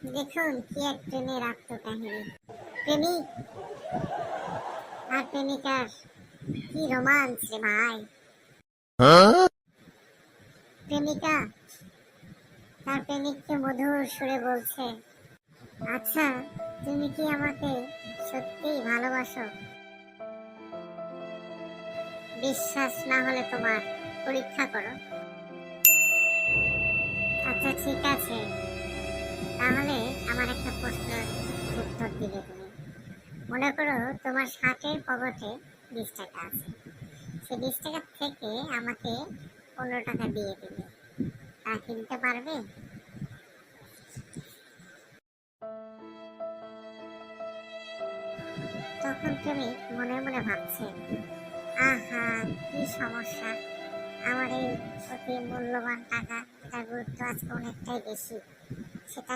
দেখুন কি এক প্রেমের আত্মকাহিনী। প্রেমিক আর প্রেমিকার কি রোমান্স রে ভাই। প্রেমিকা তার প্রেমিককে মধুর সুরে বলছে, আচ্ছা তুমি কি আমাকে সত্যিই ভালোবাসো? বিশ্বাস না হলে তোমার পরীক্ষা করো। আচ্ছা ঠিক আছে, তাহলে আমার একটা প্রশ্নের উত্তর দিবে তুমি। মনে করো তোমার শার্টের পকেটে 20 টাকা আছে, সেই 20 টাকা থেকে আমাকে 15 টাকা দিয়ে দিবে, তা কিনতে পারবে? তখন প্রেমিক মনে মনে ভাবছে, আহা কি সমস্যা, আমার এই অতি মূল্যবান টাকা, এটার গুরুত্ব আজকে অনেকটাই বেশি, সেটা